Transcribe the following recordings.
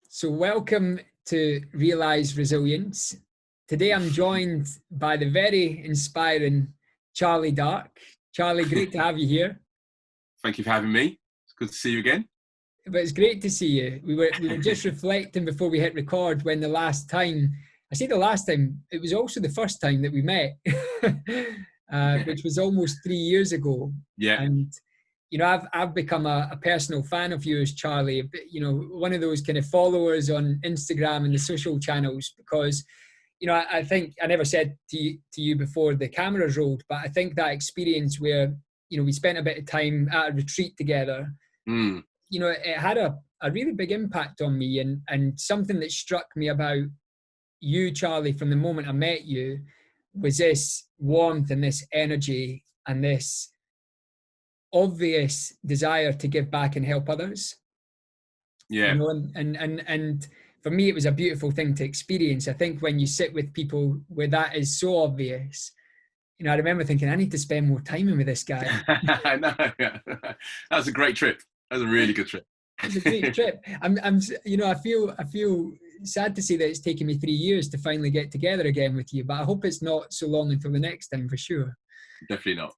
So welcome to Realise Resilience. Today I'm joined by the very inspiring Charlie Dark. Charlie, great to have you here. Thank you for having me. It's good to see you again. But it's great to see you. We were just reflecting before we hit record when the last time, I say the last time, it was also the first time that we met, which was almost 3 years ago. Yeah. And you know, I've become a personal fan of yours, Charlie. You know, one of those kind of followers on Instagram and the social channels, because, you know, I think I never said to you before the cameras rolled, but I think that experience where, you know, we spent a bit of time at a retreat together, you know, it had a really big impact on me, and something that struck me about you, Charlie, from the moment I met you was this warmth and this energy and this obvious desire to give back and help others. Yeah. You know, and for me it was a beautiful thing to experience. I think when you sit with people where that is so obvious, you know, I remember thinking I need to spend more time with this guy. I know. Yeah. That was a great trip. That was a really good trip. It was a great trip. I'm you know, I feel sad to say that it's taken me 3 years to finally get together again with you, but I hope it's not so long until the next time, for sure. Definitely not.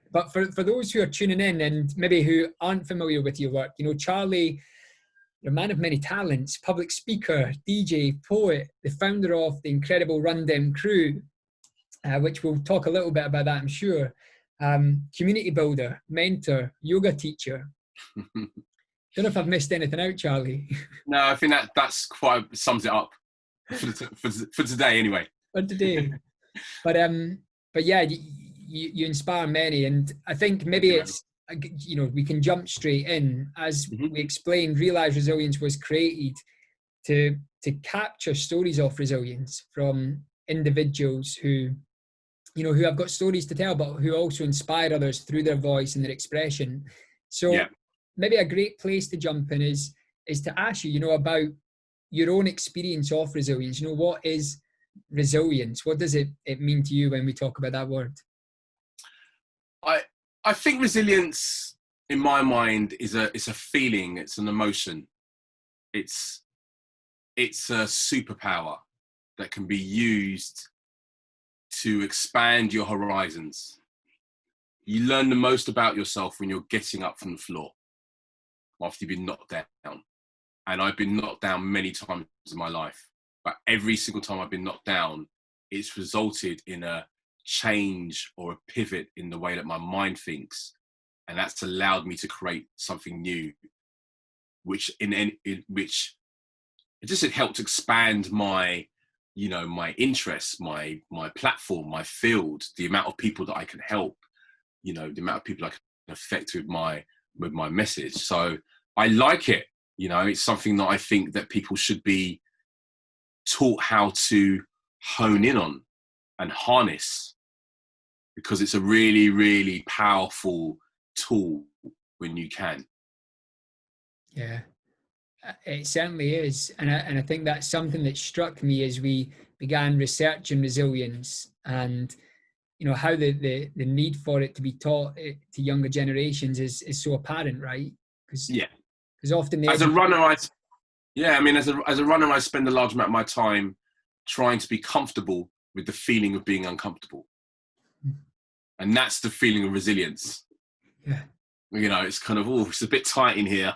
But for those who are tuning in and maybe who aren't familiar with your work, you know, Charlie, you're a man of many talents, public speaker, DJ, poet, the founder of the incredible Run Dem Crew, which we'll talk a little bit about that, I'm sure. Community builder, mentor, yoga teacher. Don't know if I've missed anything out, Charlie. No, I think that's quite sums it up for today, anyway. For today, but yeah, you inspire many, and I think maybe it's, you know, we can jump straight in. As we explained, Realise Resilience was created to capture stories of resilience from individuals who, you know, who have got stories to tell, but who also inspire others through their voice and their expression. So maybe a great place to jump in is to ask you, you know, about your own experience of resilience. You know, what is resilience? What does it mean to you when we talk about that word? I think resilience, in my mind, it's a feeling. It's an emotion. It's a superpower that can be used to expand your horizons. You learn the most about yourself when you're getting up from the floor after you've been knocked down. And I've been knocked down many times in my life, but every single time I've been knocked down, it's resulted in a change or a pivot in the way that my mind thinks. And that's allowed me to create something new, which it just helped expand my, you know, my interests, my platform, my field, the amount of people that I can help, you know, the amount of people I can affect with my message. So I like it. You know, it's something that I think that people should be taught how to hone in on and harness, because it's a really, really powerful tool when you can. Yeah, it certainly is. And I think that's something that struck me as we began researching resilience, and, you know, how the need for it to be taught to younger generations is so apparent, right? Because often as a runner, as a runner, I spend a large amount of my time trying to be comfortable with the feeling of being uncomfortable. And that's the feeling of resilience. Yeah. You know, it's kind of, it's a bit tight in here.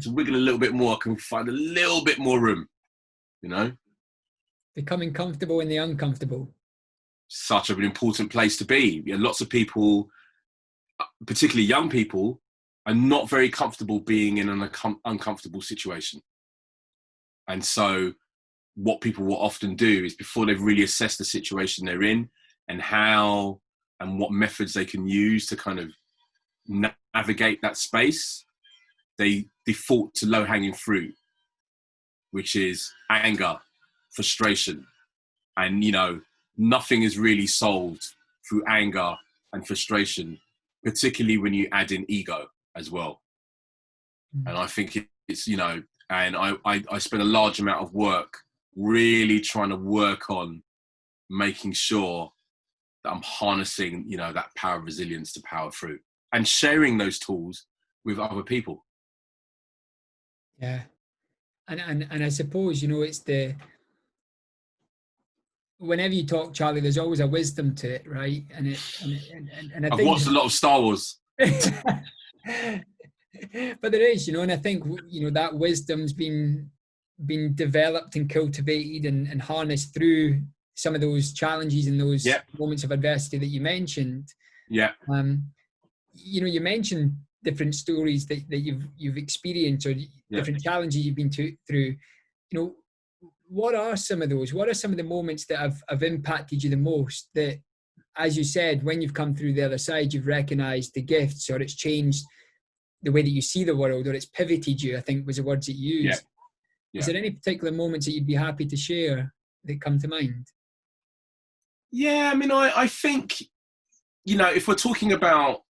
To wiggle a little bit more, I can find a little bit more room, you know? Becoming comfortable in the uncomfortable. Such an important place to be. You know, lots of people, particularly young people, are not very comfortable being in an uncomfortable situation. And so what people will often do is, before they've really assessed the situation they're in and how and what methods they can use to kind of navigate that space, they default to low-hanging fruit, which is anger, frustration. And, you know, nothing is really solved through anger and frustration, particularly when you add in ego as well. And I think it's, you know, and I spend a large amount of work really trying to work on making sure that I'm harnessing, you know, that power of resilience to power through, and sharing those tools with other people. Yeah. And I suppose, it's whenever you talk, Charlie, there's always a wisdom to it, right? And I I've think watched a lot of Star Wars. but there is, and I think, that wisdom's been developed and cultivated and harnessed through some of those challenges and those Yeah, moments of adversity that you mentioned. yeah, You mentioned different stories that you've experienced, or yeah. different challenges you've been through. What are some of those? What are some of the moments that have impacted you the most, that, as you said, when you've come through the other side, you've recognized the gifts, or it's changed the way that you see the world, or it's pivoted you, I think was the words that you Yeah. used. Yeah. Is there any particular moments that you'd be happy to share that come to mind? Yeah, I mean, I think, if we're talking about,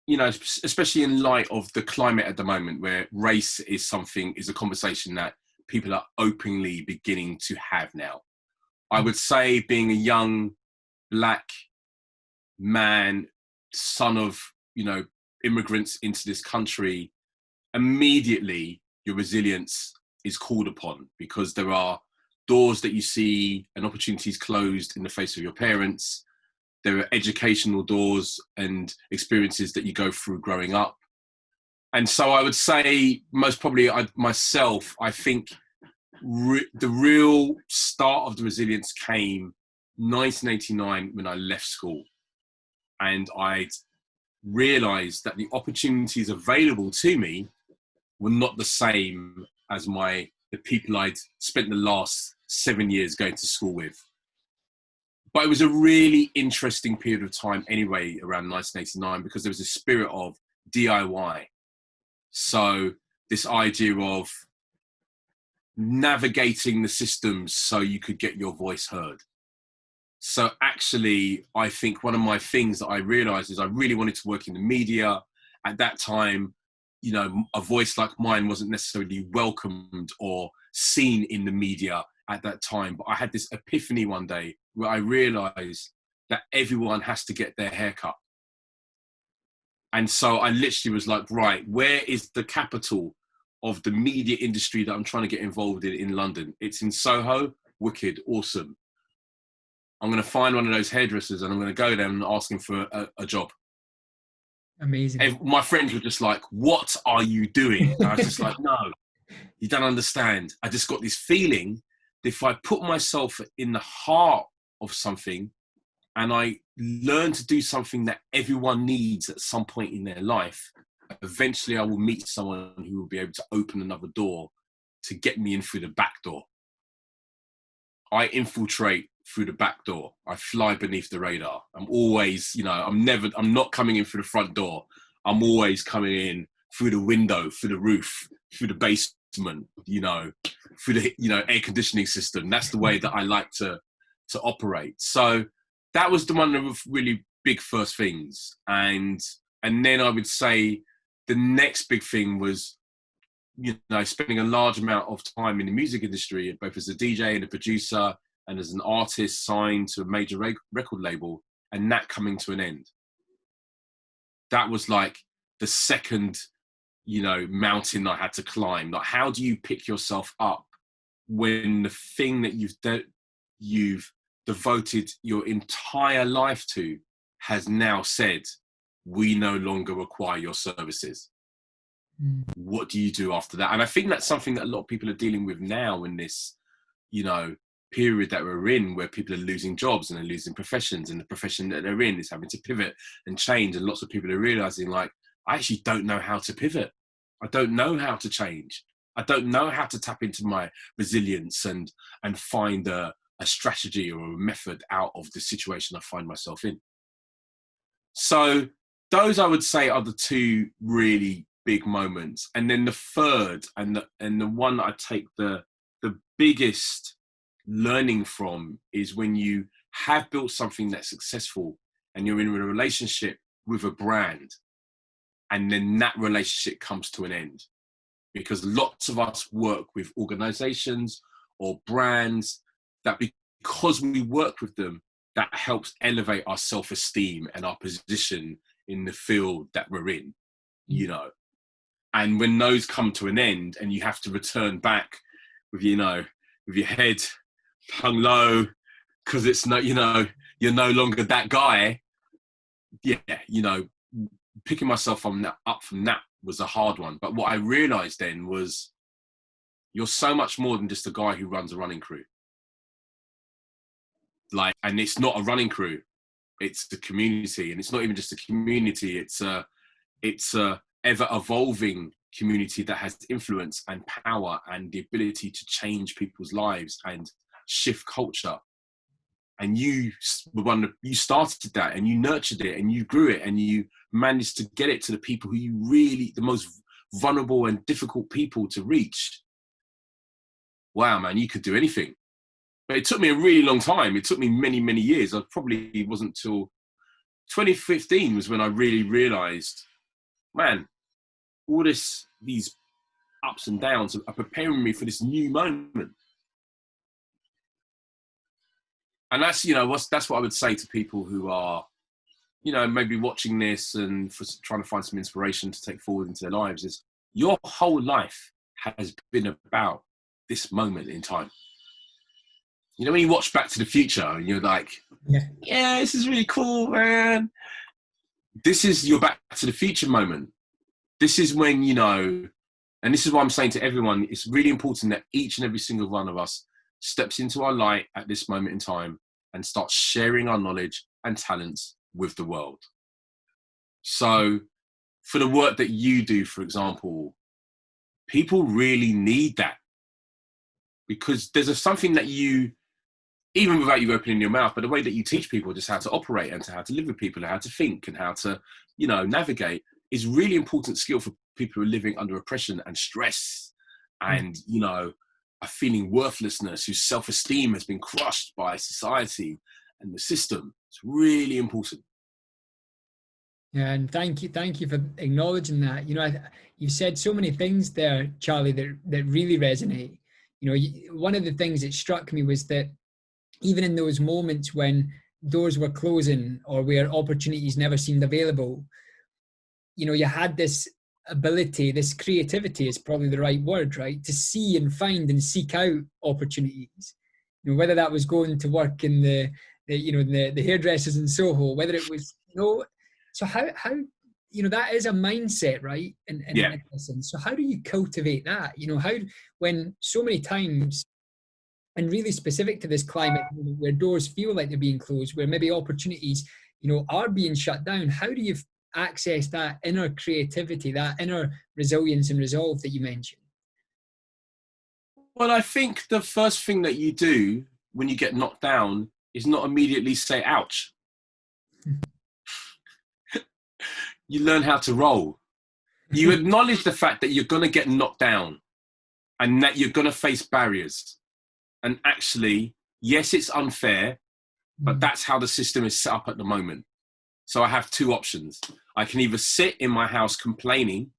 especially in light of the climate at the moment, where race is a conversation that people are openly beginning to have now. I would say, being a young Black man, son of, immigrants into this country, immediately your resilience is called upon, because there are doors that you see and opportunities closed in the face of your parents. There are educational doors and experiences that you go through growing up. And so I would say, most probably myself, I think the real start of the resilience came 1989, when I left school. And I'd realized that the opportunities available to me were not the same as the people I'd spent the last 7 years going to school with. But it was a really interesting period of time anyway, around 1989, because there was a spirit of DIY. So this idea of navigating the systems so you could get your voice heard. So actually, I think one of my things that I realized is I really wanted to work in the media. At that time, a voice like mine wasn't necessarily welcomed or seen in the media at that time. But I had this epiphany one day where I realized that everyone has to get their hair cut. And so I literally was like, right, where is the capital of the media industry that I'm trying to get involved in London? It's in Soho. Wicked, awesome. I'm going to find one of those hairdressers and I'm going to go there and ask him for a job. Amazing. And my friends were just like, what are you doing? And I was just like, no, you don't understand. I just got this feeling that if I put myself in the heart of something and I learn to do something that everyone needs at some point in their life, eventually I will meet someone who will be able to open another door to get me in through the back door. I infiltrate through the back door. I fly beneath the radar. I'm always, I'm not coming in through the front door. I'm always coming in through the window, through the roof, through the basement, through the, air conditioning system. That's the way that I like to operate. So that was one of the really big first things. And then I would say the next big thing was, spending a large amount of time in the music industry, both as a DJ and a producer and as an artist signed to a major record label, and that coming to an end. That was like the second, mountain I had to climb. Like, how do you pick yourself up when the thing that you've devoted your entire life to has now said, we no longer require your services? What do you do after that? And I think that's something that a lot of people are dealing with now in this, period that we're in, where people are losing jobs and they're losing professions, and the profession that they're in is having to pivot and change. And lots of people are realizing, like, I actually don't know how to pivot. I don't know how to change. I don't know how to tap into my resilience and find a strategy or a method out of the situation I find myself in. So those, I would say, are the two really big moments. And then the third and the one that I take the biggest learning from is when you have built something that's successful and you're in a relationship with a brand, and then that relationship comes to an end. Because lots of us work with organizations or brands that, because we work with them, that helps elevate our self-esteem and our position in the field that we're in, And when those come to an end and you have to return back with, with your head hung low, because it's no, you're no longer that guy. Yeah, picking myself up from that was a hard one. But what I realized then was, you're so much more than just a guy who runs a running crew. And it's not a running crew, it's the community. And it's not even just a community, it's a ever evolving community that has influence and power and the ability to change people's lives and shift culture. And you started that, and you nurtured it, and you grew it, and you managed to get it to the people who the most vulnerable and difficult people to reach. Wow, man, you could do anything. But it took me a really long time. It took me many, many years. I probably wasn't till 2015 was when I really realized, man, all these ups and downs are preparing me for this new moment. And that's, that's what I would say to people who are, maybe watching this and trying to find some inspiration to take forward into their lives, is your whole life has been about this moment in time. When you watch Back to the Future and you're like, yeah, this is really cool, man. This is your Back to the Future moment. This is when, and this is what I'm saying to everyone, it's really important that each and every single one of us steps into our light at this moment in time and starts sharing our knowledge and talents with the world. So for the work that you do, for example, people really need that, because there's something that you, even without you opening your mouth, but the way that you teach people just how to operate and how to live with people and how to think and how to, navigate, is really important skill for people who are living under oppression and stress and, are feeling worthlessness, whose self-esteem has been crushed by society and the system. It's really important. Yeah, and thank you for acknowledging that. You said so many things there, Charlie, that really resonate. One of the things that struck me was that even in those moments when doors were closing or where opportunities never seemed available, you had this ability, this creativity is probably the right word, right? To see and find and seek out opportunities. Whether that was going to work in the hairdressers in Soho, whether it was, so how that is a mindset, right? In essence. So how do you cultivate that? How, when so many times, and really specific to this climate where doors feel like they're being closed, where maybe opportunities, are being shut down, how do you access that inner creativity, that inner resilience and resolve that you mentioned? Well, I think the first thing that you do when you get knocked down is not immediately say, ouch. You learn how to roll. You acknowledge the fact that you're going to get knocked down and that you're going to face barriers. And actually, yes, it's unfair, but that's how the system is set up at the moment. So I have two options. I can either sit in my house complaining,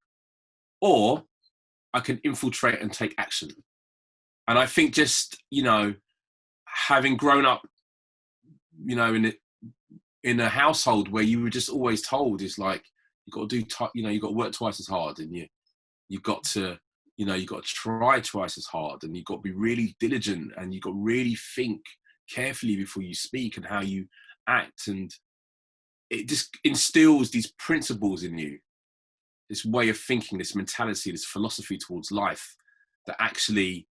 or I can infiltrate and take action. And I think just, having grown up, in a household where you were just always told, is like, you got to do, you got to work twice as hard, and you've got to, you've got to try twice as hard, and you've got to be really diligent, and you've got to really think carefully before you speak and how you act. And it just instills these principles in you, this way of thinking, this mentality, this philosophy towards life that actually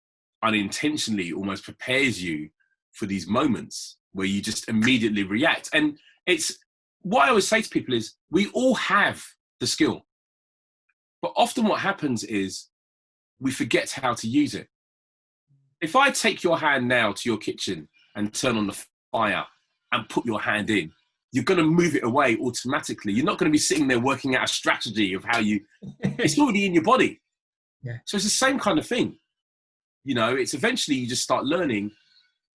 unintentionally almost prepares you for these moments where you just immediately react. And it's what I always say to people is, we all have the skill, but often what happens is we forget how to use it. If I take your hand now to your kitchen and turn on the fire and put your hand in, you're going to move it away automatically. You're not going to be sitting there working out a strategy of how it's already in your body. Yeah. So it's the same kind of thing. It's eventually you just start learning,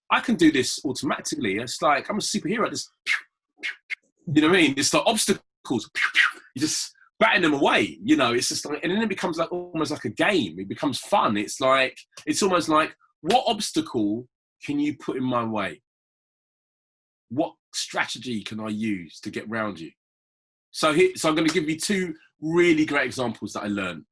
I can do this automatically. It's like, I'm a superhero. Just, you know what I mean? It's like obstacles. You just batting them away, it's just like, and then it becomes like almost like a game. It becomes fun. It's almost like, what obstacle can you put in my way? What strategy can I use to get round you? So I'm going to give you two really great examples that I learned.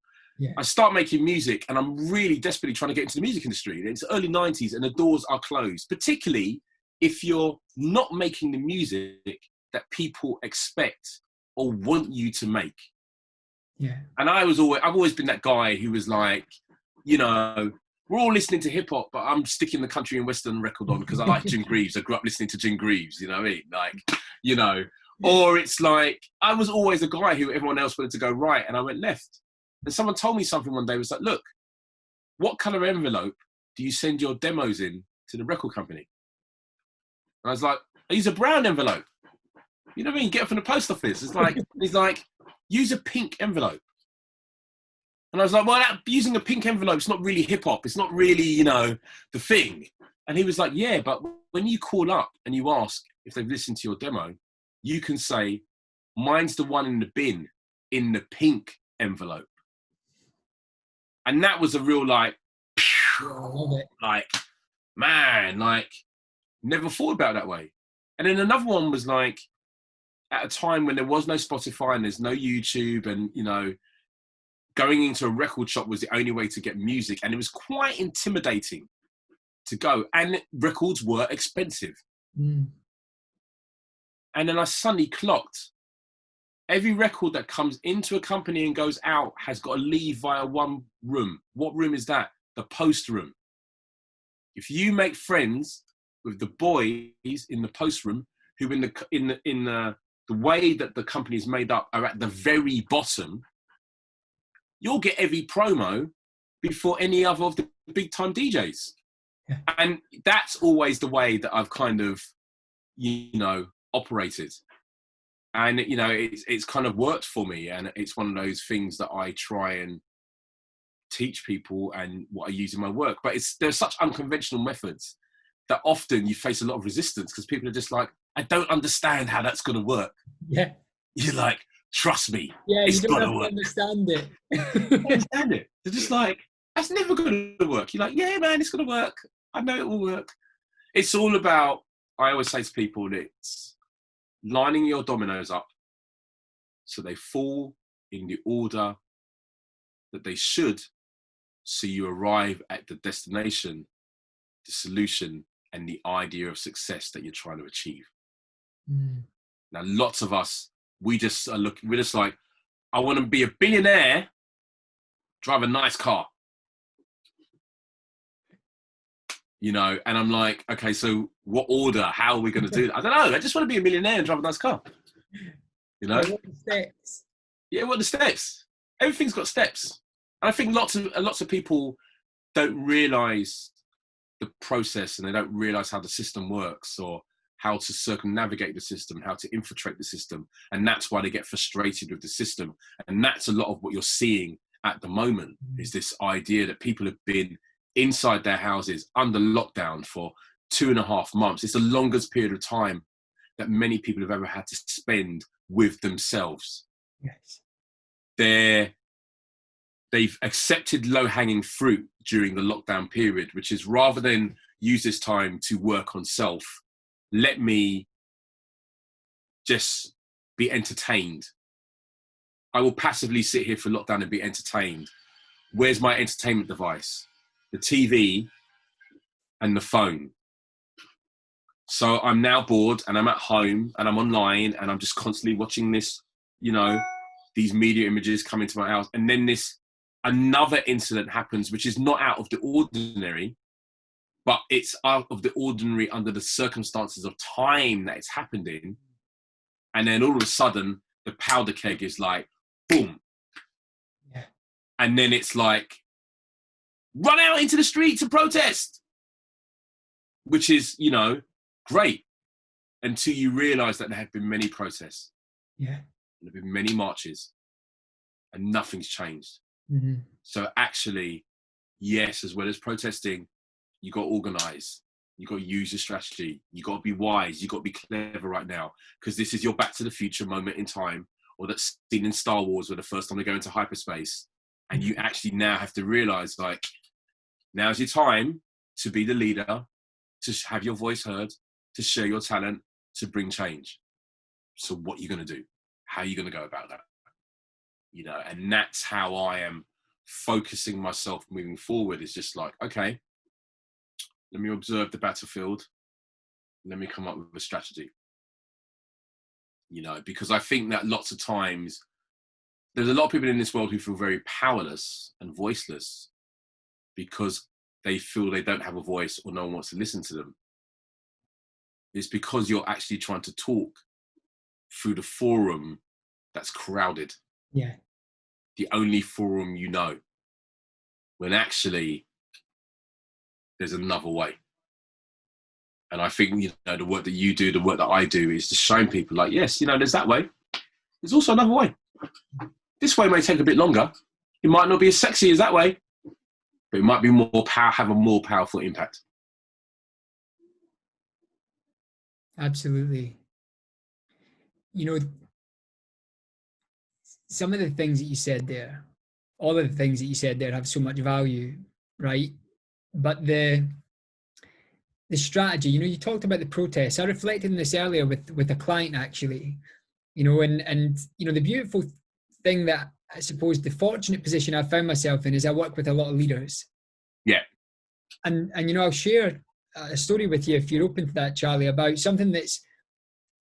Yeah. I start making music and I'm really desperately trying to get into the music industry. It's early 90s and the doors are closed, particularly if you're not making the music that people expect or want you to make. Yeah. And I've always been that guy who was like, you know, we're all listening to hip hop, but I'm sticking the country and western record on because I like Jim Greaves. I grew up listening to Jim Greaves, you know what I mean? Like, you know, or it's like, I was always a guy who everyone else wanted to go right and I went left. And someone told me something one day, was like, look, what color envelope do you send your demos in to the record company? And I was like, I use a brown envelope. You know what I mean? Get it from the post office. It's like, he's like, use a pink envelope. And I was like, well, using a pink envelope is not really hip hop. It's not really, you know, the thing. And he was like, yeah, but when you call up and you ask if they've listened to your demo, you can say, mine's the one in the bin in the pink envelope. And that was a real like, like, man, like, never thought about it that way. And then another one was like, at a time when there was no Spotify and there's no YouTube and, you know, going into a record shop was the only way to get music. And it was quite intimidating to go. And records were expensive. Mm. And then I suddenly clocked, every record that comes into a company and goes out has got to leave via one room. What room is that? The post room. If you make friends with the boys in the post room, who in the way that the company is made up are at the very bottom, you'll get every promo before any other of the big time DJs. Yeah. And that's always the way that I've kind of, you know, operated. And, you know, it's kind of worked for me. And it's one of those things that I try and teach people and what I use in my work. But there's such unconventional methods that often you face a lot of resistance because people are just like, I don't understand how that's going to work. Yeah. You're like, trust me. Yeah, it's you don't gonna work. understand it. Understand it. They're just like, that's never going to work. You're like, yeah, man, it's going to work. I know it will work. It's all about, I always say to people, it's lining your dominoes up so they fall in the order that they should, so you arrive at the destination, the solution, and the idea of success that you're trying to achieve. Mm. Now, lots of us, we're just like, I want to be a billionaire, drive a nice car. You know, and I'm like, okay, so what order? How are we going to do that? I don't know. I just want to be a millionaire and drive a nice car. You know? What are the steps? Yeah, what are the steps? Everything's got steps. And I think lots of people don't realise the process and they don't realise how the system works or how to circumnavigate the system, how to infiltrate the system. And that's why they get frustrated with the system. And that's a lot of what you're seeing at the moment, is this idea that people have been inside their houses under lockdown for 2.5 months. It's the longest period of time that many people have ever had to spend with themselves. Yes. They've accepted low-hanging fruit during the lockdown period, which is, rather than use this time to work on self, let me just be entertained. I will passively sit here for lockdown and be entertained. Where's my entertainment device? The TV and the phone. So I'm now bored and I'm at home and I'm online and I'm just constantly watching this, you know, these media images come into my house. And then another incident happens, which is not out of the ordinary, but it's out of the ordinary under the circumstances of time that it's happened in. And then all of a sudden, the powder keg is like, boom. Yeah. And then it's like, run out into the street to protest, which is, you know, great, until you realise that there have been many protests. Yeah. There have been many marches and nothing's changed. Mm-hmm. So actually, yes, as well as protesting, you got to organise. You got to use your strategy. You got to be wise. You got to be clever right now, because this is your Back to the Future moment in time, or that scene in Star Wars where the first time they go into hyperspace, and you actually now have to realise, like, now's your time to be the leader, to have your voice heard, to share your talent, to bring change. So what are you going to do? How are you going to go about that? You know, and that's how I am focusing myself moving forward is just like, okay, let me observe the battlefield. Let me come up with a strategy. You know, because I think that lots of times there's a lot of people in this world who feel very powerless and voiceless because they feel they don't have a voice or no one wants to listen to them. It's because you're actually trying to talk through the forum that's crowded. Yeah. The only forum you know. When actually there's another way. And I think, you know, the work that you do, the work that I do is to show people like, yes, you know, there's that way. There's also another way. This way may take a bit longer. It might not be as sexy as that way, but it might be have a more powerful impact. Absolutely. You know, some of the things that you said there, all of the things that you said there have so much value, right? But the strategy, you know, you talked about the protests. I reflected on this earlier with a client actually, you know, and you know, the beautiful thing that I suppose the fortunate position I found myself in is I work with a lot of leaders. Yeah. And you know, I'll share a story with you if you're open to that, Charlie, about something that's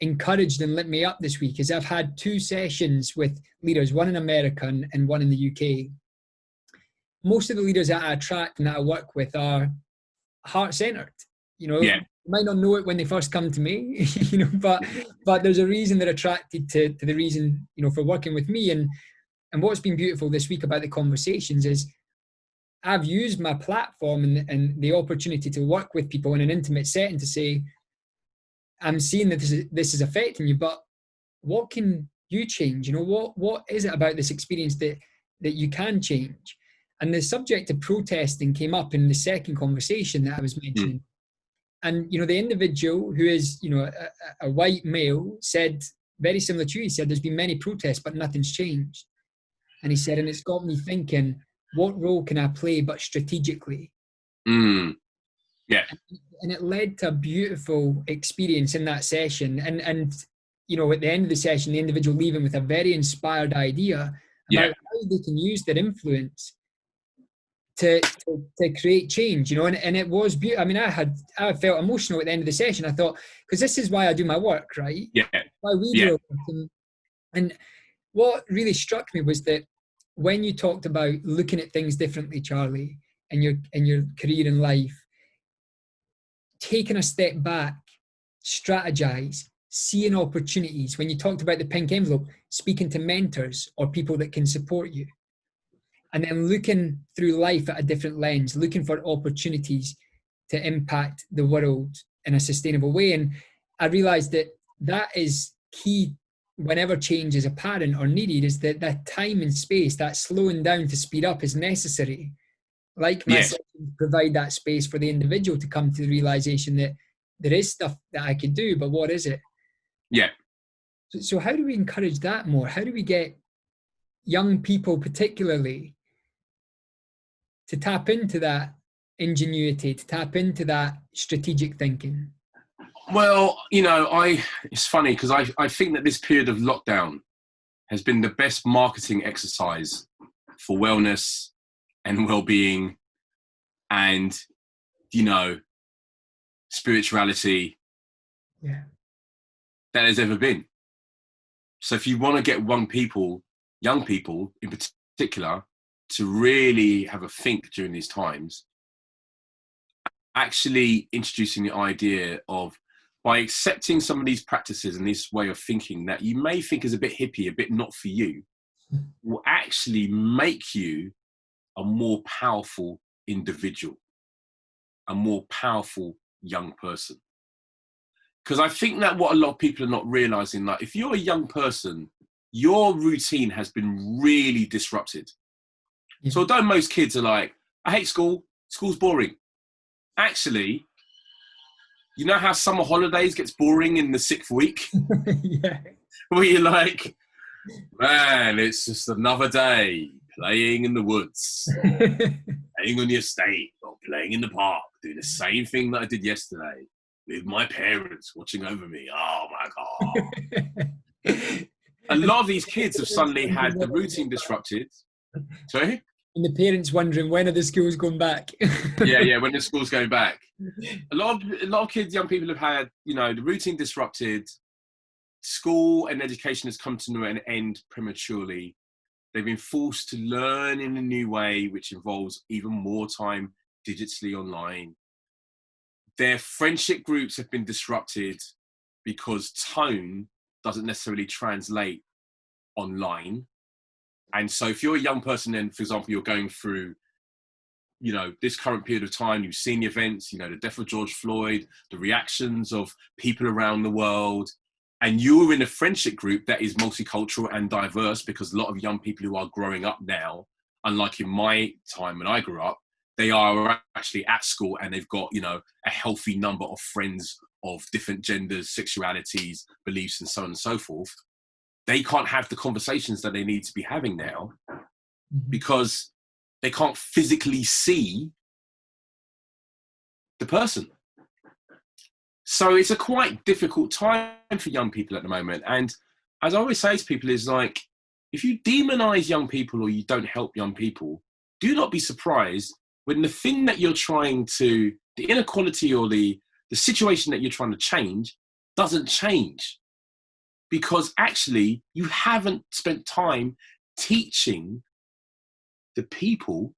encouraged and lit me up this week. Is I've had 2 sessions with leaders, one in America and one in the UK. Most of the leaders that I attract and that I work with are heart-centered. You know, Yeah. you might not know it when they first come to me, you know, but there's a reason they're attracted to the reason, you know, for working with me. And what's been beautiful this week about the conversations is I've used my platform and the opportunity to work with people in an intimate setting to say, I'm seeing that this is affecting you, but what can you change? You know, what is it about this experience that you can change? And the subject of protesting came up in the second conversation that I was mentioning. And, you know, the individual who is, you know, a white male said, very similar to you, he said, there's been many protests, but nothing's changed. And he said, and it's got me thinking, what role can I play, but strategically? Yeah. And it led to a beautiful experience in that session. And you know, at the end of the session, the individual leaving with a very inspired idea about how they can use their influence to create change, you know, and it was beautiful. I mean, I felt emotional at the end of the session. I thought, because this is why I do my work, right? Yeah. Why we do our work. And what really struck me was that when you talked about looking at things differently, Charlie, in your career and life, taking a step back, strategize, seeing opportunities. When you talked about the pink envelope, speaking to mentors or people that can support you, and then looking through life at a different lens, looking for opportunities to impact the world in a sustainable way. And I realized that is key whenever change is apparent or needed, is that time and space, that slowing down to speed up is necessary. Like my sessions provide that space for the individual to come to the realization that there is stuff that I could do, but what is it? Yeah. So how do we encourage that more? How do we get young people particularly to tap into that ingenuity, to tap into that strategic thinking? Well, you know, it's funny because I think that this period of lockdown has been the best marketing exercise for wellness and well-being and, you know, spirituality that has ever been. So if you want to get young people in particular, to really have a think during these times, actually introducing the idea of, by accepting some of these practices and this way of thinking that you may think is a bit hippie, a bit not for you, will actually make you a more powerful individual, a more powerful young person. Because I think that what a lot of people are not realizing, like if you're a young person, your routine has been really disrupted. Yeah. So although most kids are like, I hate school, school's boring. Actually, you know how summer holidays gets boring in the 6th week? Yeah. Where you're like, man, it's just another day playing in the woods, playing on the estate, or playing in the park, doing the same thing that I did yesterday with my parents watching over me. Oh my God. A lot of these kids have suddenly had the routine disrupted. Sorry? And the parents wondering, when are the schools going back? Yeah, when the school's going back. A lot of kids, young people have had, you know, the routine disrupted. School and education has come to an end prematurely. They've been forced to learn in a new way, which involves even more time digitally online. Their friendship groups have been disrupted because tone doesn't necessarily translate online. And so if you're a young person and, for example, you're going through, you know, this current period of time, you've seen the events, you know, the death of George Floyd, the reactions of people around the world, and you're in a friendship group that is multicultural and diverse, because a lot of young people who are growing up now, unlike in my time when I grew up, they are actually at school and they've got, you know, a healthy number of friends of different genders, sexualities, beliefs, and so on and so forth. They can't have the conversations that they need to be having now because they can't physically see the person. So it's a quite difficult time for young people at the moment. And as I always say to people, is like, if you demonize young people or you don't help young people, do not be surprised when the thing that you're trying to, the inequality or the situation that you're trying to change doesn't change. Because actually you haven't spent time teaching the people,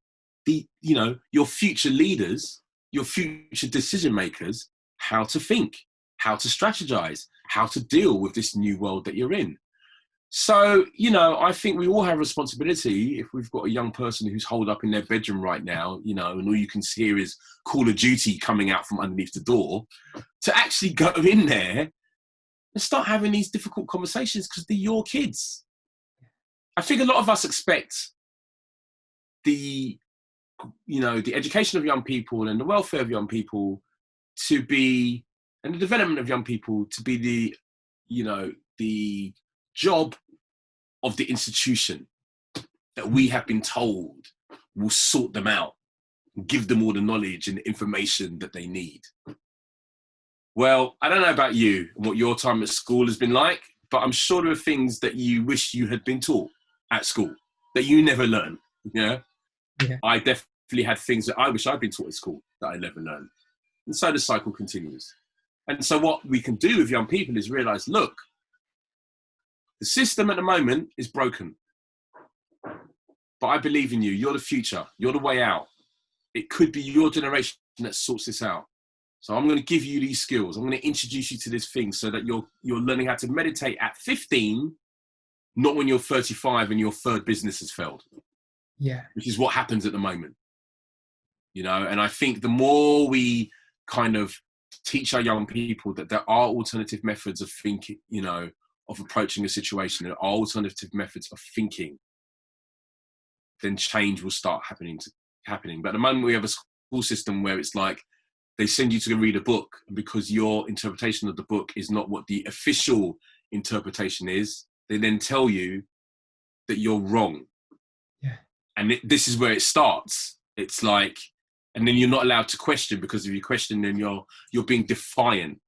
you know, your future leaders, your future decision makers, how to think, how to strategize, how to deal with this new world that you're in. So, you know, I think we all have responsibility. If we've got a young person who's holed up in their bedroom right now, you know, and all you can hear is Call of Duty coming out from underneath the door, to actually go in there and start having these difficult conversations, because they're your kids. I think a lot of us expect the education of young people and the welfare of young people to be, and the development of young people to be the job of the institution that we have been told will sort them out, give them all the knowledge and the information that they need. Well, I don't know about you and what your time at school has been like, but I'm sure there are things that you wish you had been taught at school that you never learned. Yeah. I definitely had things that I wish I'd been taught at school that I never learned. And so the cycle continues. And so what we can do with young people is realize, look, the system at the moment is broken, but I believe in you. You're the future. You're the way out. It could be your generation that sorts this out. So I'm going to give you these skills. I'm going to introduce you to this thing so that you're learning how to meditate at 15, not when you're 35 and your third business has failed. Yeah. Which is what happens at the moment. You know, and I think the more we kind of teach our young people that there are alternative methods of thinking, you know, of approaching a situation, there are alternative methods of thinking, then change will start happening. But at the moment we have a school system where it's like, they send you to read a book, and because your interpretation of the book is not what the official interpretation is, they then tell you that you're wrong. Yeah. And this is where it starts. It's like, and then you're not allowed to question, because if you question, then you're being defiant,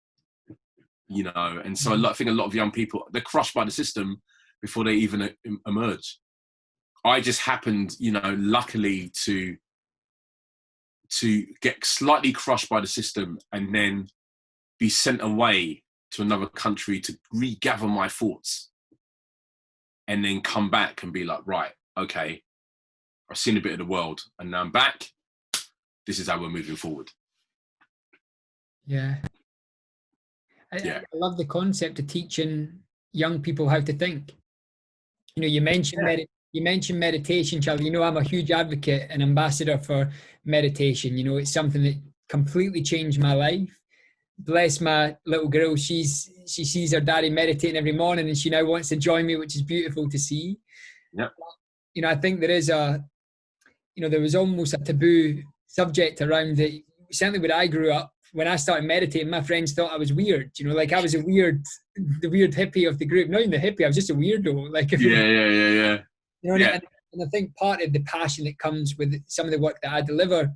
you know. And so I think a lot of young people, they're crushed by the system before they even emerge. I just happened, you know, luckily to get slightly crushed by the system and then be sent away to another country to regather my thoughts, and then come back and be like, right, okay, I've seen a bit of the world and now I'm back. This is how we're moving forward. Yeah. I love the concept of teaching young people how to think. You know, you mentioned meditation, Charlie. You know, I'm a huge advocate and ambassador for meditation. You know, it's something that completely changed my life. Bless my little girl. She sees her daddy meditating every morning, and she now wants to join me, which is beautiful to see. Yeah. You know, I think there was almost a taboo subject around it. Certainly when I grew up, when I started meditating, my friends thought I was weird. You know, like I was the weird hippie of the group. Not even the hippie, I was just a weirdo. Like, yeah. You know, and I think part of the passion that comes with some of the work that I deliver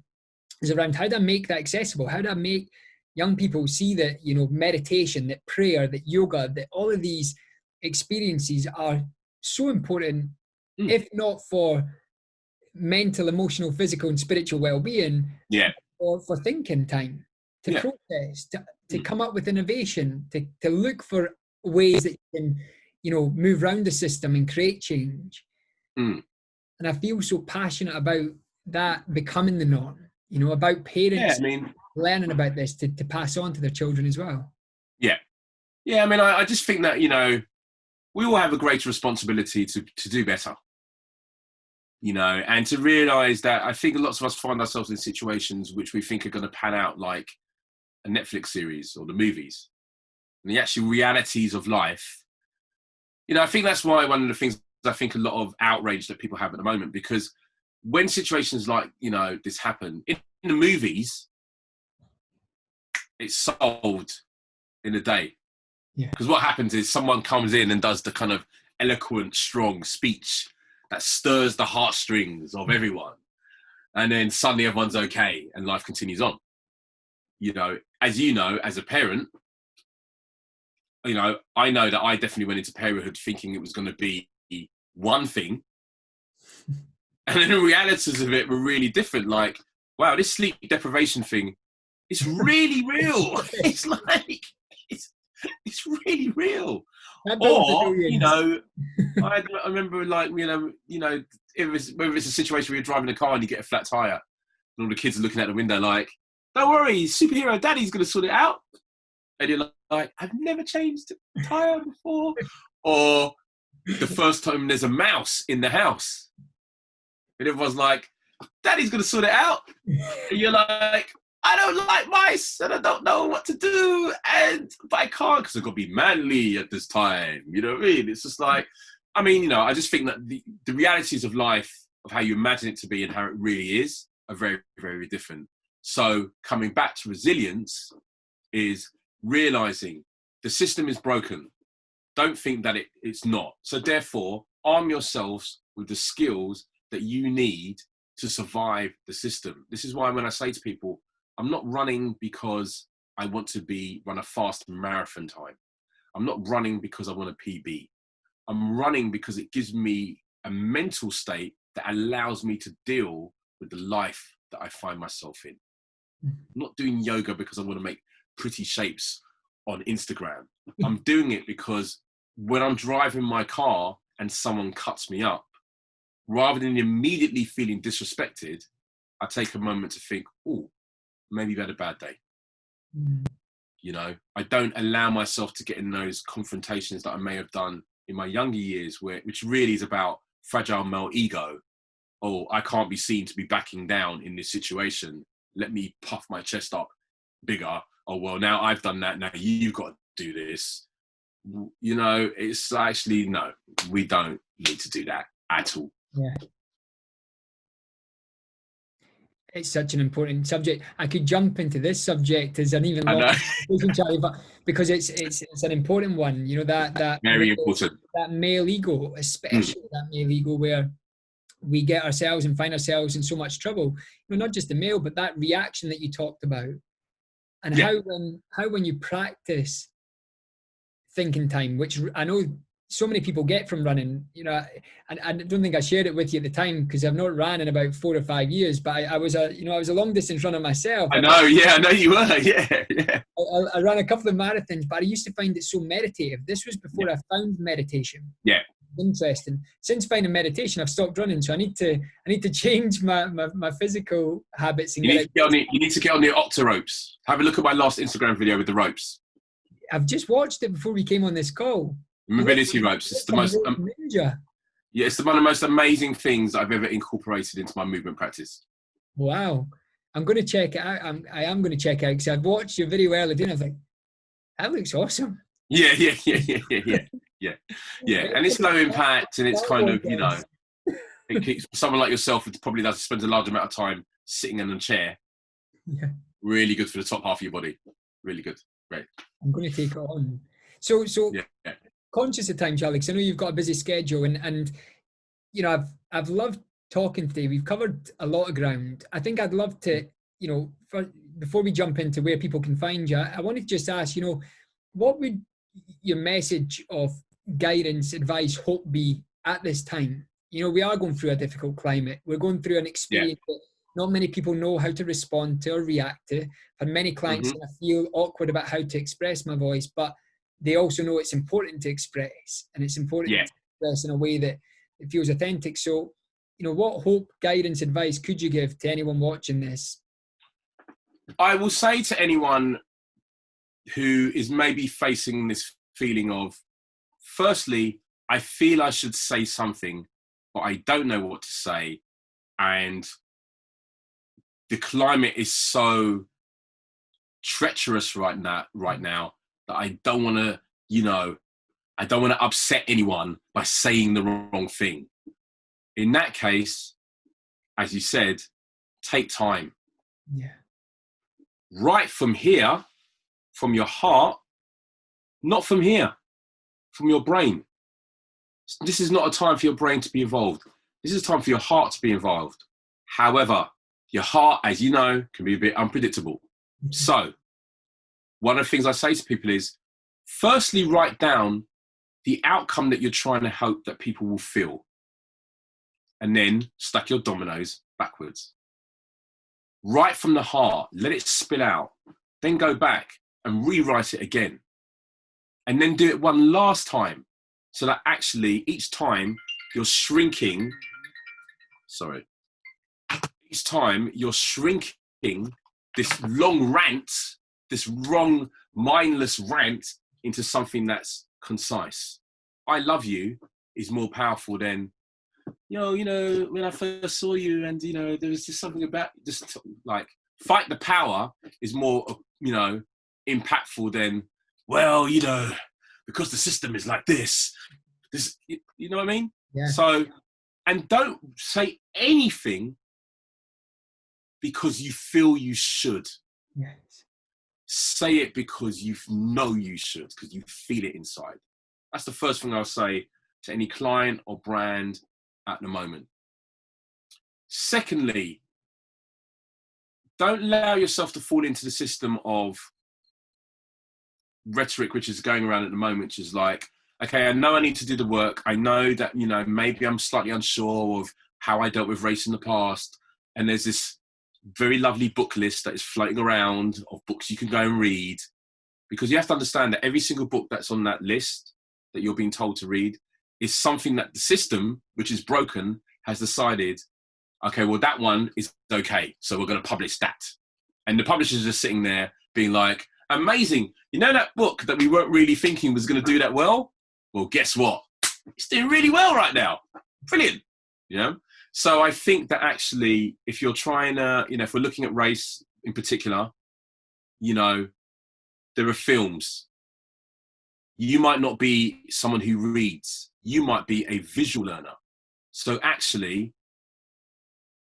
is around, how do I make that accessible? How do I make young people see that, you know, meditation, that prayer, that yoga, that all of these experiences are so important, if not for mental, emotional, physical, and spiritual well-being, Yeah. or for thinking time, to Yeah. process, to come up with innovation, to look for ways that you can, you know, move around the system and create change. Mm. And I feel so passionate about that becoming the norm, you know, about parents learning about this to pass on to their children as well. Yeah. Yeah, I mean, I just think that, you know, we all have a greater responsibility to do better, you know, and to realise that I think lots of us find ourselves in situations which we think are going to pan out like a Netflix series or the movies. And the actual realities of life, you know, I think that's why one of the things I think a lot of outrage that people have at the moment, because when situations like, you know, this happen, in the movies, it's solved in a day. Because what happens is someone comes in and does the kind of eloquent, strong speech that stirs the heartstrings of everyone. And then suddenly everyone's okay and life continues on. You know, as a parent, you know, I know that I definitely went into parenthood thinking it was going to be one thing. And then the realities of it were really different. Like, wow, this sleep deprivation thing is really real. It's like, it's really real. Or, you know, I remember, like, whether it's a situation where you're driving a car and you get a flat tire and all the kids are looking out the window like, don't worry, superhero daddy's going to sort it out. And you're like, I've never changed a tire before. Or the first time there's a mouse in the house and everyone's like, daddy's going to sort it out. And you're like, I don't like mice and I don't know what to do, but I can't because I've got to be manly at this time. You know what I mean? It's just like, I mean, you know, I just think that the realities of life, of how you imagine it to be and how it really is, are very, very different. So coming back to resilience is realizing the system is broken. Don't think that it's not. So therefore, arm yourselves with the skills that you need to survive the system. This is why when I say to people, I'm not running because I want to run a fast marathon time. I'm not running because I want a PB. I'm running because it gives me a mental state that allows me to deal with the life that I find myself in. I'm not doing yoga because I want to make pretty shapes on Instagram. I'm doing it because when I'm driving my car and someone cuts me up, rather than immediately feeling disrespected, I take a moment to think, oh, maybe you've had a bad day. You know, I don't allow myself to get in those confrontations that I may have done in my younger years, which really is about fragile male ego. Oh, I can't be seen to be backing down in this situation. Let me puff my chest up bigger. Oh, well, now I've done that. Now you've got to do this. You know, it's actually, no, we don't need to do that at all. Yeah. It's such an important subject. I could jump into this subject as an even longer conversation, Charlie, but because it's an important one. You know, that very important. That male ego, especially that male ego, where we get ourselves and find ourselves in so much trouble. You know, not just the male, but that reaction that you talked about, and how when you practice thinking time, which I know so many people get from running, you know, and I don't think I shared it with you at the time because I've not ran in about 4 or 5 years, but I was a long distance runner myself. I know you were, yeah. I ran a couple of marathons, but I used to find it so meditative. This was before I found meditation. Yeah. Interesting. Since finding meditation, I've stopped running, so I need to change my physical habits. And you need to get on the Octa ropes. Have a look at my last Instagram video with the ropes. I've just watched it before we came on this call. Mobility ropes. It's the most ninja. Yeah, it's one of the most amazing things I've ever incorporated into my movement practice. Wow. I'm going to check it out. I am going to check it out because I've watched your video earlier and I was like, that looks awesome. Yeah. And it's low impact and it's kind of, you know, it keeps someone like yourself who probably spends a large amount of time sitting in a chair. Yeah. Really good for the top half of your body. Really good. Great. I'm going to take it on. So yeah. Conscious of time, Charlie, because I know you've got a busy schedule and you know, I've loved talking today. We've covered a lot of ground. I think I'd love to, you know, before we jump into where people can find you, I wanted to just ask, you know, what would your message of guidance, advice, hope be at this time you know, we are going through a difficult climate. We're going through an Yeah. experience that not many people know how to respond to or react to. For many clients, Hmm. I feel awkward about how to express my voice, but they also know it's important to express, and it's important Yeah. to express in a way that it feels authentic. So, you know, what hope, guidance, advice could you give to anyone watching this? I will say to anyone who is maybe facing this feeling of, firstly, I feel I should say something, but I don't know what to say. And the climate is so treacherous right now that I don't want to, I don't want to upset anyone by saying the wrong thing. In that case, as you said, take time. Yeah. Write from here, from your heart, not from here, from your brain. This is not a time for your brain to be involved. This is a time for your heart to be involved. However, your heart, as you know, can be a bit unpredictable. So, one of the things I say to people is, firstly, write down the outcome that you're trying to hope that people will feel. And then stack your dominoes backwards. Write from the heart, let it spill out. Then go back and rewrite it again. And then do it one last time, so that actually each time you're shrinking, each time you're shrinking this long rant, this wrong, mindless rant into something that's concise. I love you is more powerful than, when I first saw you and, there was just something about, just like, fight the power is more, impactful than, because the system is like this, you know what I mean? Yeah. So, and don't say anything because you feel you should. Yes. Say it because you know you should, because you feel it inside. That's the first thing I'll say to any client or brand at the moment. Secondly, don't allow yourself to fall into the system of rhetoric, which is going around at the moment, which is like, okay, I know I need to do the work. I know that, maybe I'm slightly unsure of how I dealt with race in the past. And there's this very lovely book list that is floating around of books you can go and read, because you have to understand that every single book that's on that list that you're being told to read is something that the system, which is broken, has decided, okay, well, that one is okay, so we're going to publish that. And the publishers are sitting there being like, amazing, that book that we weren't really thinking was going to do that well? Well, guess what? It's doing really well right now. Brilliant. So I think that actually, if you're trying to, if we're looking at race in particular, there are films. You might not be someone who reads. You might be a visual learner. So actually,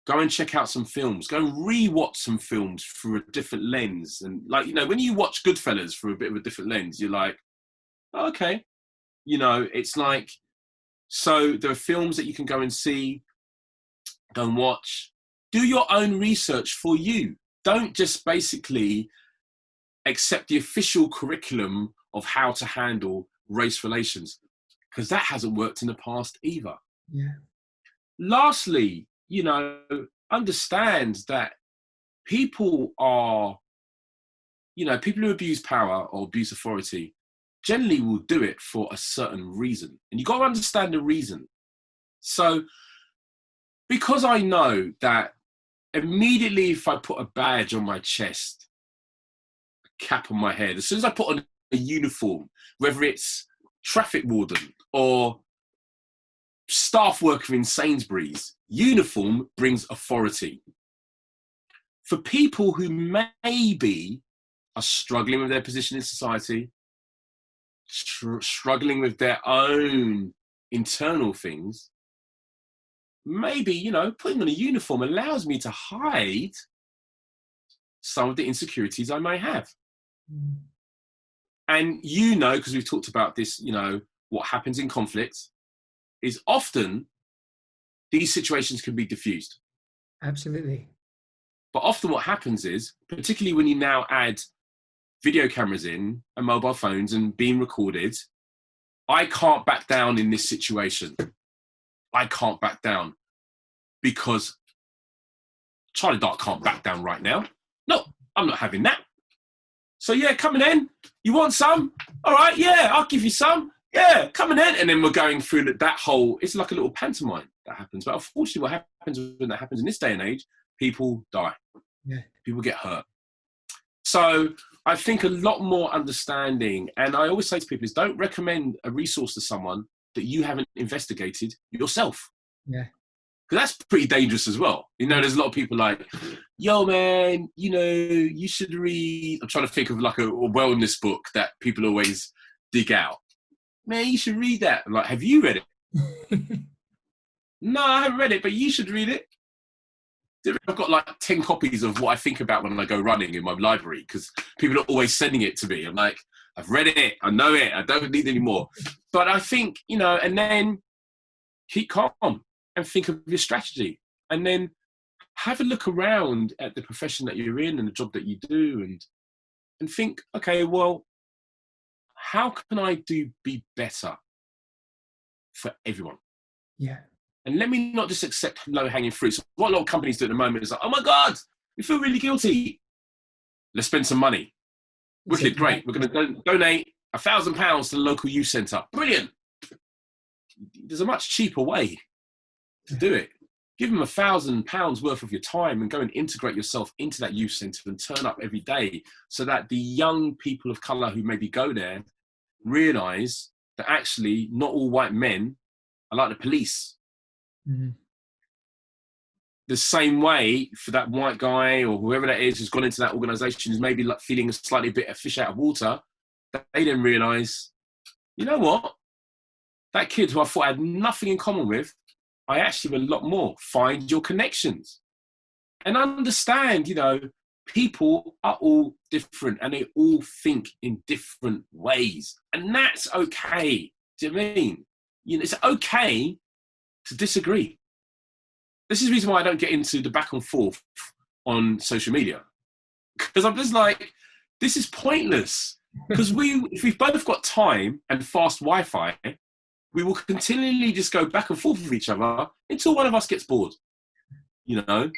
go and check out some films. Go and re-watch some films through a different lens. And when you watch Goodfellas through a bit of a different lens, you're like, oh, okay. It's like, so there are films that you can go and see, go and watch. Do your own research for you. Don't just basically accept the official curriculum of how to handle race relations, because that hasn't worked in the past either. Yeah. Lastly, understand that people who abuse power or abuse authority generally will do it for a certain reason. And you've got to understand the reason. So, because I know that immediately if I put a badge on my chest, a cap on my head, as soon as I put on a uniform, whether it's traffic warden or staff worker in Sainsbury's, uniform brings authority. For people who maybe are struggling with their position in society, struggling with their own internal things, maybe, putting on a uniform allows me to hide some of the insecurities I may have. Mm. And because we've talked about this, what happens in conflict is often these situations can be diffused. Absolutely. But often what happens is, particularly when you now add video cameras in and mobile phones and being recorded, I can't back down in this situation. I can't back down because Charlie Dart can't back down right now. No, I'm not having that. So yeah, coming in. You want some? All right, yeah, I'll give you some. Yeah, coming in. And then we're going through that whole, it's like a little pantomime that happens. But unfortunately, what happens when that happens in this day and age, people die. Yeah. People get hurt. So I think a lot more understanding, and I always say to people is don't recommend a resource to someone that you haven't investigated yourself. Yeah. Because that's pretty dangerous as well. You know, there's a lot of people like, yo, man, you know, you should read. I'm trying to think of like a wellness book that people always dig out. Man, you should read that. I'm like, have you read it? No, I haven't read it, but you should read it. I've got like 10 copies of what I think about when I go running in my library because people are always sending it to me. I'm like, I've read it. I know it. I don't need any more. But I think, you know, and then keep calm. And think of your strategy, and then have a look around at the profession that you're in and the job that you do, and think, okay, well, how can I be better for everyone? Yeah. And let me not just accept low-hanging fruits. What a lot of companies do at the moment is like, oh my God, we feel really guilty. Let's spend some money. Wicked, great. We're going to donate £1,000 to the local youth centre. Brilliant. There's a much cheaper way to do it. Give them £1,000 worth of your time and go and integrate yourself into that youth centre and turn up every day so that the young people of colour who maybe go there realise that actually not all white men are like the police. Mm-hmm. The same way for that white guy or whoever that is who's gone into that organisation who's maybe like feeling slightly a bit of fish out of water, they then realise, you know what? That kid who I thought I had nothing in common with, I actually have a lot more. Find your connections and understand, you know, people are all different and they all think in different ways. And that's okay. Do you know what I mean? You know, it's okay to disagree. This is the reason why I don't get into the back and forth on social media. Because I'm just like, this is pointless. Because if we've both got time and fast Wi-Fi, we will continually just go back and forth with each other until one of us gets bored, you know?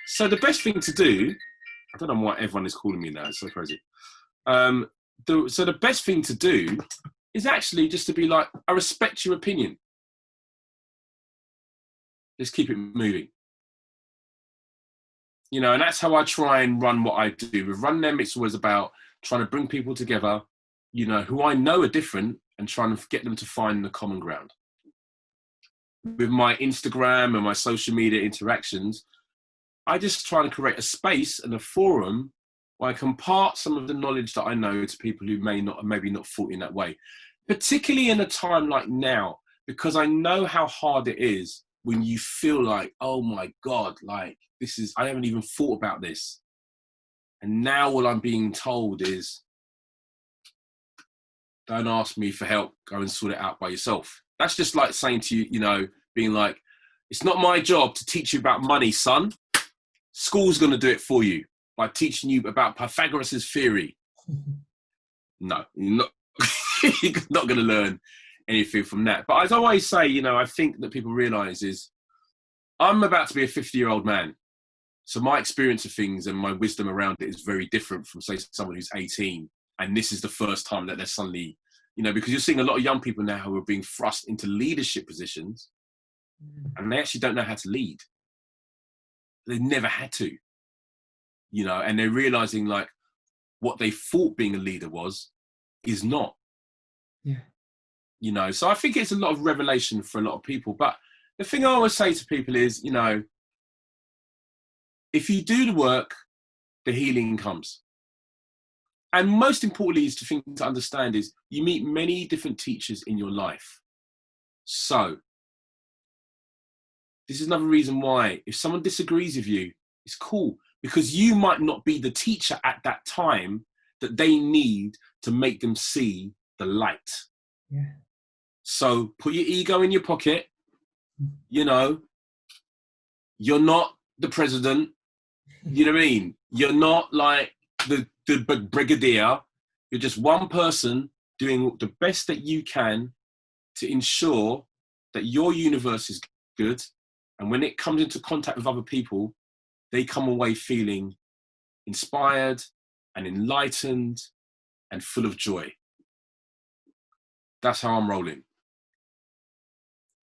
So the best thing to do, I don't know why everyone is calling me now, it's so crazy. So the best thing to do is actually just to be like, I respect your opinion. Let's keep it moving. You know, and that's how I try and run what I do. With Run Dem, it's always about trying to bring people together, you know, who I know are different, and trying to get them to find the common ground. With my Instagram and my social media interactions, I just try to create a space and a forum where I can impart some of the knowledge that I know to people who maybe not thought in that way. Particularly in a time like now, because I know how hard it is when you feel like, oh my God, like I haven't even thought about this. And now all I'm being told is, don't ask me for help, go and sort it out by yourself. That's just like saying to you, you know, being like, it's not my job to teach you about money, son. School's going to do it for you by teaching you about Pythagoras' theory. No, you're not going to learn anything from that. But as I always say, you know, I think that people realise is I'm about to be a 50-year-old man. So my experience of things and my wisdom around it is very different from, say, someone who's 18. And this is the first time that they're suddenly, you know, because you're seeing a lot of young people now who are being thrust into leadership positions and they actually don't know how to lead. They never had to, you know, and they're realizing like what they thought being a leader is not. Yeah. You know, so I think it's a lot of revelation for a lot of people. But the thing I always say to people is, you know, if you do the work, the healing comes. And most importantly is to understand is you meet many different teachers in your life. So this is another reason why if someone disagrees with you, it's cool because you might not be the teacher at that time that they need to make them see the light. Yeah. So put your ego in your pocket. You know, you're not the president. You know what I mean? You're not like the brigadier. You're just one person doing the best that you can to ensure that your universe is good. And when it comes into contact with other people, they come away feeling inspired and enlightened and full of joy. That's how I'm rolling.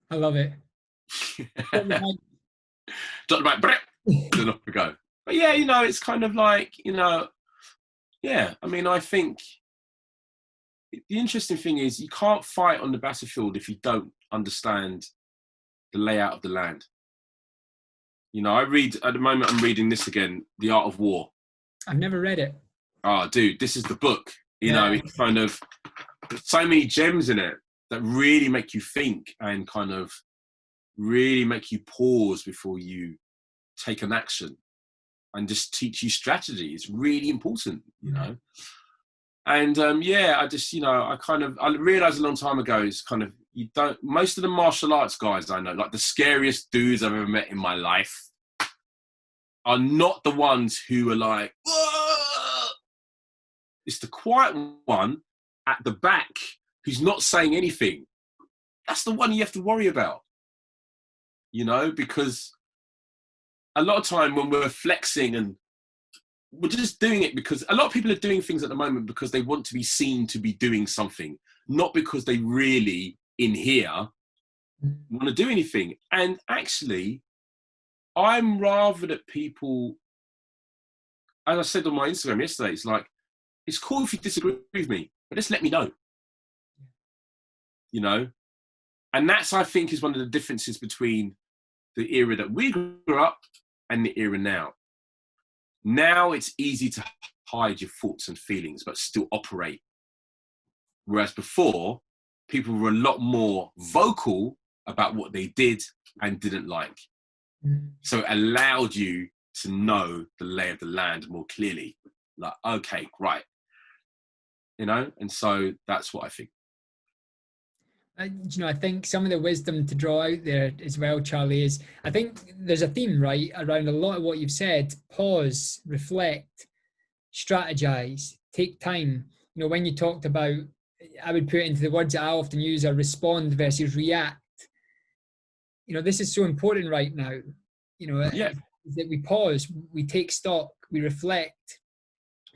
I love it. Drop the mic, then off we go. But yeah, you know, it's kind of like, you know, yeah, I mean, I think the interesting thing is you can't fight on the battlefield if you don't understand the layout of the land. You know, at the moment, I'm reading this again, The Art of War. I've never read it. Oh, dude, this is the book. You know, it's kind of, there's so many gems in it that really make you think and kind of really make you pause before you take an action and just teach you strategy. It's really important, you know. And yeah, I just, you know, I realized a long time ago is kind of, most of the martial arts guys I know, like the scariest dudes I've ever met in my life, are not the ones who are like, whoa! It's the quiet one at the back who's not saying anything. That's the one you have to worry about, you know, because a lot of time when we're flexing and we're just doing it because a lot of people are doing things at the moment because they want to be seen to be doing something, not because they really in here want to do anything. And actually, I'm rather that people, as I said on my Instagram yesterday, it's like, it's cool if you disagree with me, but just let me know, you know? And that's, I think, is one of the differences between the era that we grew up and the era now. Now it's easy to hide your thoughts and feelings, but still operate. Whereas before, people were a lot more vocal about what they did and didn't like. So it allowed you to know the lay of the land more clearly. Like, okay, right. You know, and so that's what I think. You know, I think some of the wisdom to draw out there as well, Charlie, is I think there's a theme, right, around a lot of what you've said. Pause, reflect, strategize, take time. You know, when you talked about, I would put into the words that I often use are respond versus react. You know, this is so important right now. You know, Yeah. that we pause, we take stock, we reflect.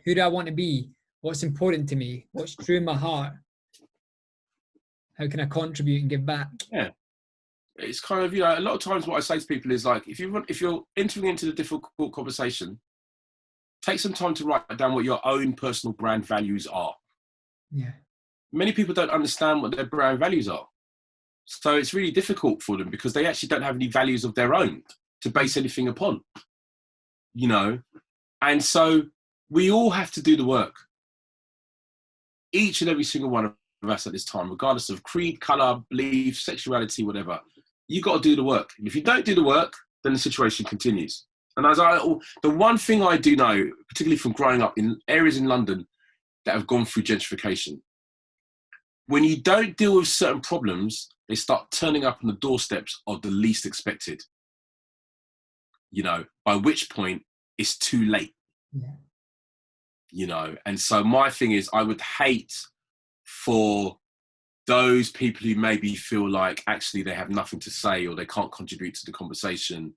Who do I want to be? What's important to me? What's true in my heart? How can I contribute and give back? Yeah. It's kind of, you know, a lot of times what I say to people is like, if you're entering into the difficult conversation, take some time to write down what your own personal brand values are. Yeah. Many people don't understand what their brand values are. So it's really difficult for them because they actually don't have any values of their own to base anything upon, you know? And so we all have to do the work. Each and every single one of us at this time, regardless of creed, color, belief, sexuality, whatever, you got to do the work. And if you don't do the work, then the situation continues. And the one thing I do know, particularly from growing up in areas in London that have gone through gentrification, when you don't deal with certain problems, they start turning up on the doorsteps of the least expected. You know, by which point it's too late. Yeah. You know, and so my thing is, I would hate for those people who maybe feel like actually they have nothing to say or they can't contribute to the conversation,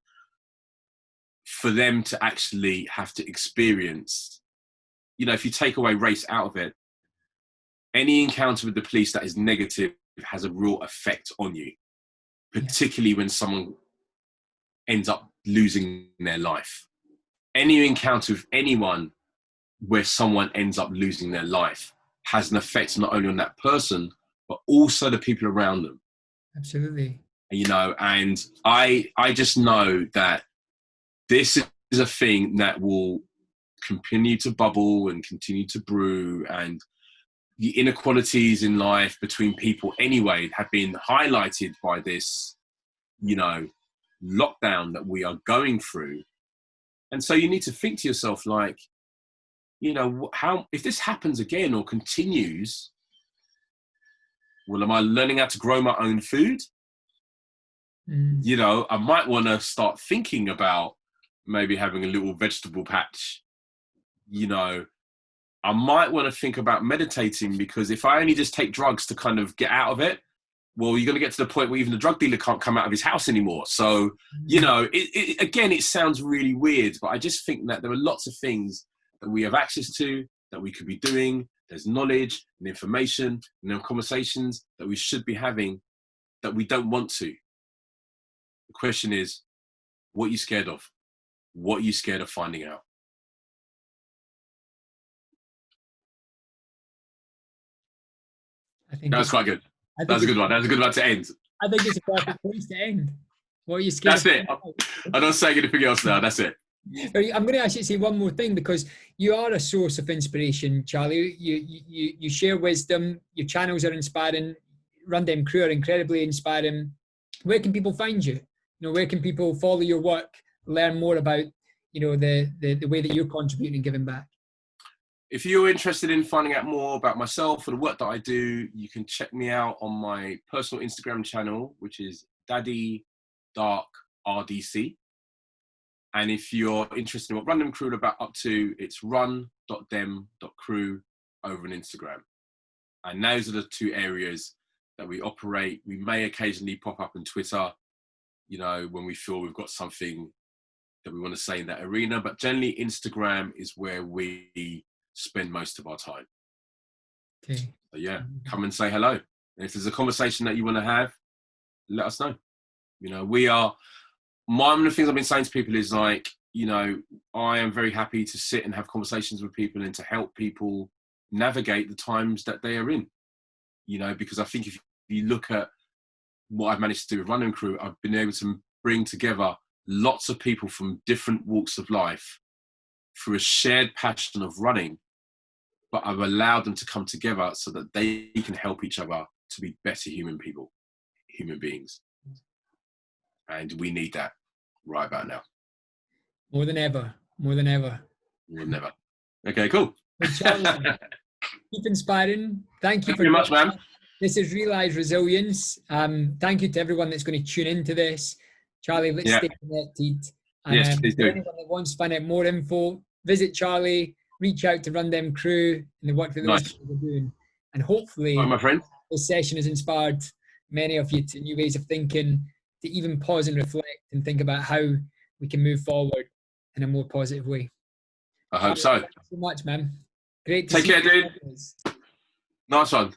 for them to actually have to experience, you know, if you take away race out of it, any encounter with the police that is negative has a real effect on you, particularly when someone ends up losing their life. Any encounter with anyone where someone ends up losing their life has an effect not only on that person, but also the people around them. Absolutely. You know, and I just know that this is a thing that will continue to bubble and continue to brew, and the inequalities in life between people anyway have been highlighted by this, you know, lockdown that we are going through. And so you need to think to yourself, like, you know, how, if this happens again or continues, well, am I learning how to grow my own food? You know, I might want to start thinking about maybe having a little vegetable patch. You know, I might want to think about meditating, because if I only just take drugs to kind of get out of it, well, you're going to get to the point where even the drug dealer can't come out of his house anymore. So, you know, again, it sounds really weird, but I just think that there are lots of things that we have access to, that we could be doing. There's knowledge and information and there are conversations that we should be having that we don't want to. The question is, what are you scared of? What are you scared of finding out? I think that was quite good. That was a good one. That was a good one to end. I think it's a perfect place to end. What are you scared That's it. I'm not saying anything else now. That's it. I'm going to actually say one more thing, because you are a source of inspiration, Charlie. You share wisdom. Your channels are inspiring. Run Dem Crew are incredibly inspiring. Where can people find you? You know, where can people follow your work, learn more about, you know, the way that you're contributing and giving back? If you're interested in finding out more about myself or the work that I do, you can check me out on my personal Instagram channel, which is Daddy Dark RDC. And if you're interested in what Run Dem Crew are up to, it's run.dem.crew over on Instagram. And those are the two areas that we operate. We may occasionally pop up on Twitter, you know, when we feel we've got something that we want to say in that arena. But generally, Instagram is where we spend most of our time. Okay. So yeah, come and say hello. And if there's a conversation that you want to have, let us know. You know, one of the things I've been saying to people is, like, you know, I am very happy to sit and have conversations with people and to help people navigate the times that they are in, you know, because I think if you look at what I've managed to do with Run Dem Crew, I've been able to bring together lots of people from different walks of life through a shared passion of running, but I've allowed them to come together so that they can help each other to be better human beings. And we need that right about now. More than ever. More than ever. More than ever. Okay, cool. Well, Charlie, keep inspiring. Thank you very much, man. This is Realize Resilience. Thank you to everyone that's going to tune into this. Charlie, let's stay connected. And, yes, please do. anyone that wants to find out more info, visit Charlie, reach out to Run Dem Crew and the work that those people are doing. And hopefully, my friend, this session has inspired many of you to new ways of thinking, to even pause and reflect and think about how we can move forward in a more positive way. I hope so. Thank you so much, man. Great to Take care, dude. Nice one.